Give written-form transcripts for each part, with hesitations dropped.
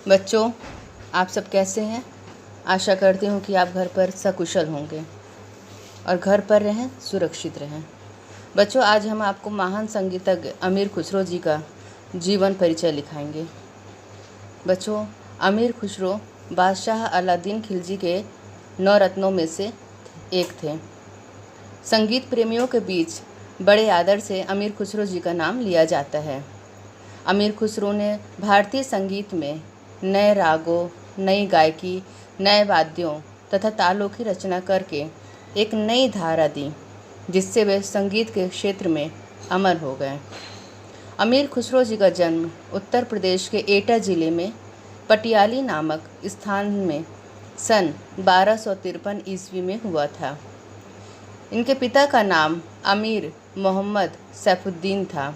बच्चों, आप सब कैसे हैं? आशा करती हूँ कि आप घर पर सकुशल होंगे और घर पर रहें, सुरक्षित रहें। बच्चों, आज हम आपको महान संगीतज्ञ अमीर खुसरो जी का जीवन परिचय लिखाएंगे। बच्चों, अमीर खुसरो बादशाह अलादीन खिलजी के 9 रत्नों में से एक थे। संगीत प्रेमियों के बीच बड़े आदर से अमीर खुसरो जी का नाम लिया जाता है। अमीर खुसरो ने भारतीय संगीत में नए रागों, नई गायकी, नए वाद्यों तथा तालों की रचना करके एक नई धारा दी, जिससे वे संगीत के क्षेत्र में अमर हो गए। अमीर खुसरो जी का जन्म उत्तर प्रदेश के एटा जिले में पटियाली नामक स्थान में सन 1253 ईस्वी में हुआ था। इनके पिता का नाम अमीर मोहम्मद सैफुद्दीन था,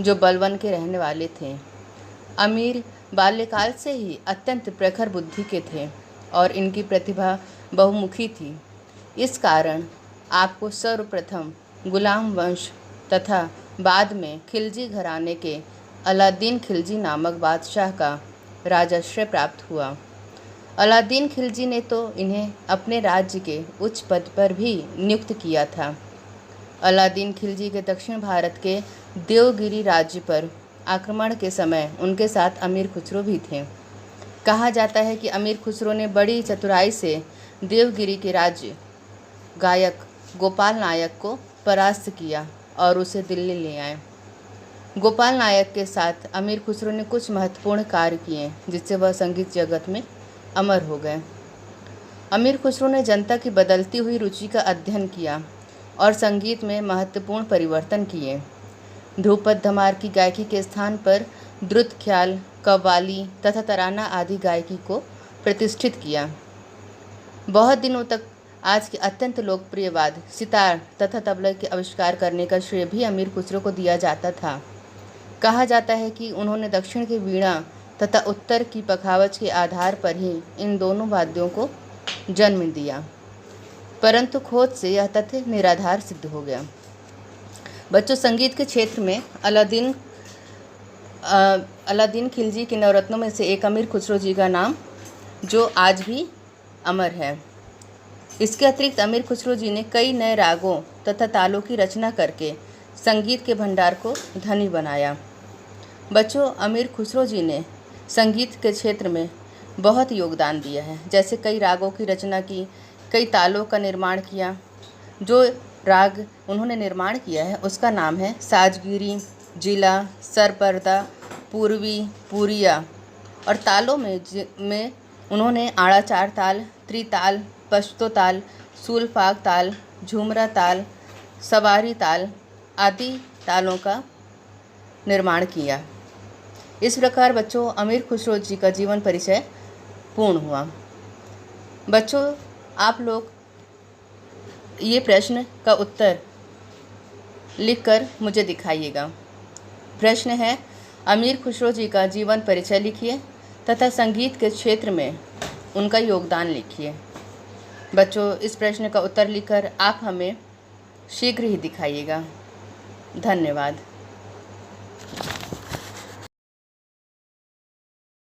जो बलवन के रहने वाले थे। अमीर बाल्यकाल से ही अत्यंत प्रखर बुद्धि के थे और इनकी प्रतिभा बहुमुखी थी। इस कारण आपको सर्वप्रथम गुलाम वंश तथा बाद में खिलजी घराने के अलादीन खिलजी नामक बादशाह का राजाश्रय प्राप्त हुआ। अलादीन खिलजी ने तो इन्हें अपने राज्य के उच्च पद पर भी नियुक्त किया था। अलादीन खिलजी के दक्षिण भारत के देवगिरी राज्य पर आक्रमण के समय उनके साथ अमीर खुसरो भी थे। कहा जाता है कि अमीर खुसरो ने बड़ी चतुराई से देवगिरी के राज्य गायक गोपाल नायक को परास्त किया और उसे दिल्ली ले आए। गोपाल नायक के साथ अमीर खुसरो ने कुछ महत्वपूर्ण कार्य किए, जिससे वह संगीत जगत में अमर हो गए। अमीर खुसरो ने जनता की बदलती हुई रुचि का अध्ययन किया और संगीत में महत्वपूर्ण परिवर्तन किए। ध्रुपद धमार की गायकी के स्थान पर द्रुत ख्याल, कव्वाली तथा तराना आदि गायकी को प्रतिष्ठित किया। बहुत दिनों तक आज के अत्यंत लोकप्रिय वाद्य सितार तथा तबला के आविष्कार करने का श्रेय भी अमीर खुसरो को दिया जाता था। कहा जाता है कि उन्होंने दक्षिण के वीणा तथा उत्तर की पखावज के आधार पर ही इन दोनों वाद्यों को जन्म दिया, परंतु खोज से यह तथ्य निराधार सिद्ध हो गया। बच्चों, संगीत के क्षेत्र में अलादीन खिलजी के 9 रत्नों में से एक अमीर खुसरो जी का नाम जो आज भी अमर है। इसके अतिरिक्त अमीर खुसरो जी ने कई नए रागों तथा तालों की रचना करके संगीत के भंडार को धनी बनाया। बच्चों, अमीर खुसरो जी ने संगीत के क्षेत्र में बहुत योगदान दिया है, जैसे कई रागों की रचना की, कई तालों का निर्माण किया। जो राग उन्होंने निर्माण किया है उसका नाम है साजगिरी, जिला, सरपर्दा, पूर्वी, पूरिया। और तालों में उन्होंने आड़ाचार ताल, त्रिताल, पश्तो ताल, सूलफाग ताल, झुमरा ताल, सवारी ताल आदि तालों का निर्माण किया। इस प्रकार बच्चों, अमीर खुसरो जी का जीवन परिचय पूर्ण हुआ। बच्चों, आप लोग ये प्रश्न का उत्तर लिखकर मुझे दिखाइएगा। प्रश्न है, अमीर खुसरो जी का जीवन परिचय लिखिए तथा संगीत के क्षेत्र में उनका योगदान लिखिए। बच्चों, इस प्रश्न का उत्तर लिखकर आप हमें शीघ्र ही दिखाइएगा। धन्यवाद।